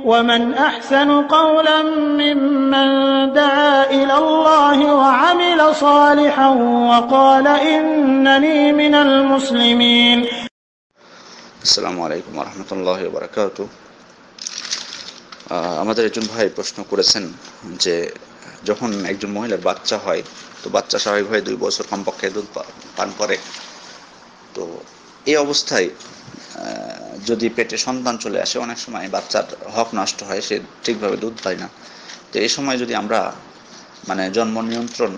ومن أحسن قولا ممن دعا إلى الله وعمل صالحا وقال إنني من المسلمين. আসসালামু আলাইকুম ওয়া রাহমাতুল্লাহি ওয়া বারাকাতুহু। আমাদের একজন ভাই প্রশ্ন করেছেন যে যখন একজন মহিলার বাচ্চা হয়, তো বাচ্চা স্বাভাবিকভাবে 2 বছর কমপক্ষে দুধ পান করে। তো এই অবস্থায় যদি পেটে সন্তান চলে আসে, অনেক সময় বাচ্চার হক নষ্ট হয়, সে ঠিকভাবে দুধ পায় না। তো এই সময় যদি আমরা জন্ম নিয়ন্ত্রণ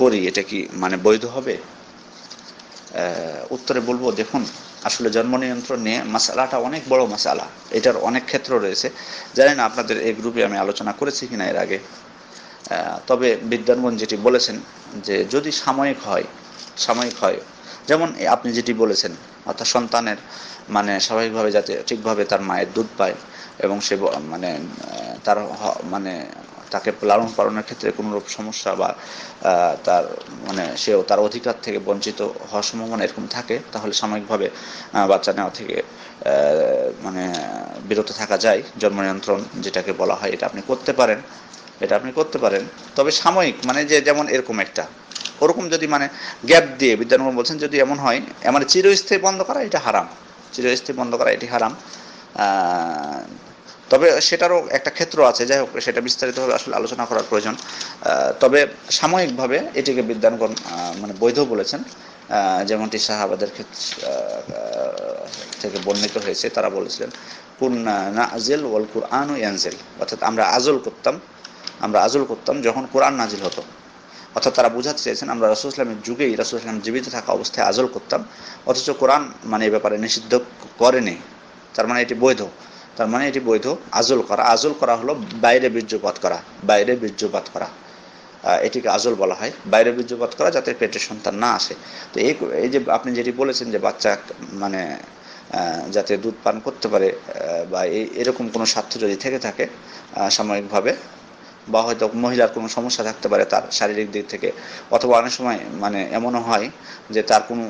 করি, এটা কি বৈধ হবে? উত্তরে বলবো, দেখুন, আসলে জন্ম নিয়ন্ত্রণ নিয়ে মাসালাটা অনেক বড় মাসালা। এটার অনেক ক্ষেত্র রয়েছে। জানি না আপনাদের এই গ্রুপে আমি আলোচনা করেছি কিনা এর আগে। তবে বিদ্যানগণ যেটি বলেছেন যে যদি সাময়িক হয়, যেমন আপনি যেটি বলেছেন, অর্থাৎ সন্তানের স্বাভাবিকভাবে যাতে ঠিকভাবে তার মায়ের দুধ পায় এবং সে তার তাকে লালন পালনের ক্ষেত্রে কোনোরূপ সমস্যা বা তার সেও তার অধিকার থেকে বঞ্চিত হওয়ার সম্ভাবনা এরকম থাকে, তাহলে সাময়িকভাবে বাচ্চা নেওয়া থেকে বিরত থাকা যায়। জন্ম নিয়ন্ত্রণ যেটাকে বলা হয়, এটা আপনি করতে পারেন। তবে সাময়িক যে যেমন এরকম ওরকম যদি গ্যাপ দিয়ে, বিদ্যানগণ বলছেন, যদি এমন হয় চিরস্থায়ী বন্ধ করা এটা হারাম। তবে সেটারও একটা ক্ষেত্র আছে, যাই হোক, সেটা বিস্তারিতভাবে আসলে আলোচনা করার প্রয়োজন। তবে সাময়িকভাবে এটিকে বিদ্যানগণ বৈধ বলেছেন। যেমনটি সাহাবাদের থেকে বর্ণিত হয়েছে, তারা বলেছিলেন কুন্না নাজিল ওয়াল কুরআনু ইয়ানজিল, অর্থাৎ আমরা আজল করতাম যখন কোরআন নাজিল হতো। অর্থাৎ তারা বোঝাতে চেয়েছেন আমরা রাসূলুল্লাহ সাল্লাল্লাহু আলাইহি ওয়াসাল্লামের যুগেই রাসূলুল্লাহ সাল্লাল্লাহু আলাইহি ওয়াসাল্লাম জীবিত থাকা অবস্থায় আজল করতাম, অথচ কোরআন এই ব্যাপারে নিষিদ্ধ করেনি। তার এটি বৈধ। এটি বৈধ। আজল করা হলো বাইরে বীর্যপাত করা। এটিকে আজল বলা হয়, বাইরে বীর্যপাত করা, যাতে পেটে সন্তান না আসে। তো এই যে আপনি যেটি বলেছেন যে বাচ্চা যাতে দুধ পান করতে পারে, বা এরকম কোনো স্বার্থ যদি থেকে থাকে সাময়িকভাবে, বা হয়তো মহিলার কোনো সমস্যা থাকতে পারে তার শারীরিক দিক থেকে, অথবা অনেক সময় এমনও হয় যে তার কোনো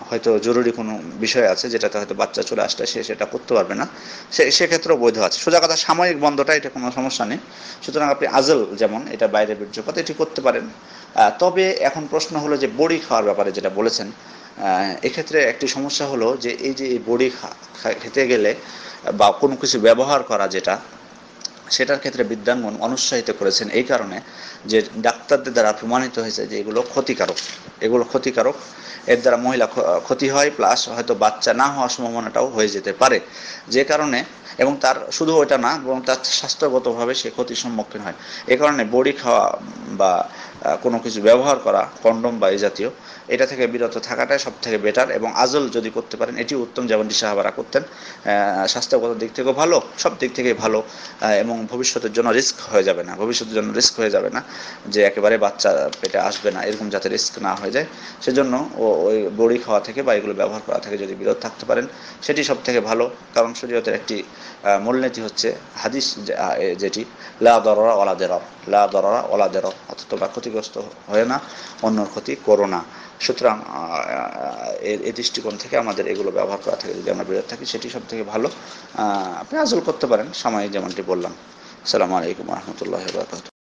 হয়তো জরুরি কোনো বিষয় আছে যেটাতে হয়তো বাচ্চা চলে আসলে সে সেটা করতে পারবে না, সেক্ষেত্রেও বৈধ আছে। সোজা কথা, সাময়িক বন্ধটা, এটা কোনো সমস্যা নেই। সুতরাং আপনি আজল, যেমন এটা বাইরে বীর্যপাত, এটি করতে পারেন। তবে এখন প্রশ্ন হলো যে বড়ি খাওয়ার ব্যাপারে যেটা বলেছেন, এক্ষেত্রে একটি সমস্যা হলো যে এই যে বড়ি খেতে গেলে বা কোনো কিছু ব্যবহার করা, সেটার ক্ষেত্রে বিদ্যানগণ অনুৎসাহিত করেছেন এই কারণে যে ডাক্তারদের দ্বারা প্রমাণিত হয়েছে যে এগুলো ক্ষতিকারক। এর দ্বারা মহিলা ক্ষতি হয়, প্লাস হয়তো বাচ্চা না হওয়ার সম্ভাবনাটাও হয়ে যেতে পারে। যে কারণে, এবং তার শুধু ওইটা না, বরং তার স্বাস্থ্যগতভাবে সে ক্ষতির সম্মুখীন হয়। এ কারণে বড়ি খাওয়া বা কোনো কিছু ব্যবহার করা, কন্ডম বা এই জাতীয়, এটা থেকে বিরত থাকাটাই সব থেকে বেটার। এবং আজল যদি করতে পারেন এটি উত্তম, যেমনটি সাহাবারা করতেন। স্বাস্থ্যগত দিক থেকেও ভালো, সব দিক থেকেই ভালো, এবং ভবিষ্যতের জন্য রিস্ক হয়ে যাবে না যে একেবারে বাচ্চা পেটে আসবে না, এরকম যাতে রিস্ক না হয়ে যায়, সেজন্য ওই বড়ি খাওয়া থেকে বা এগুলো ব্যবহার করা থেকে যদি বিরত থাকতে পারেন সেটি সব থেকে ভালো। কারণ শরীয়তের একটি মূলনীতি হচ্ছে হাদিস যেটি লা দররা ওয়ালা দিরার, অর্থাৎ তোমরা ক্ষতিগ্রস্ত হয় না, অন্যর ক্ষতি করো না। সুতরাং এই দৃষ্টিকোণ থেকে আমাদের এগুলো ব্যবহার করা থেকে যদি আমরা বিরত থাকি সেটি সব থেকে ভালো। আপনি আজল করতে পারেন সাময়িক, যেমনটি বললাম। আসসালামু আলাইকুম ওয়া রাহমাতুল্লাহি ওয়া বারাকাতুহু।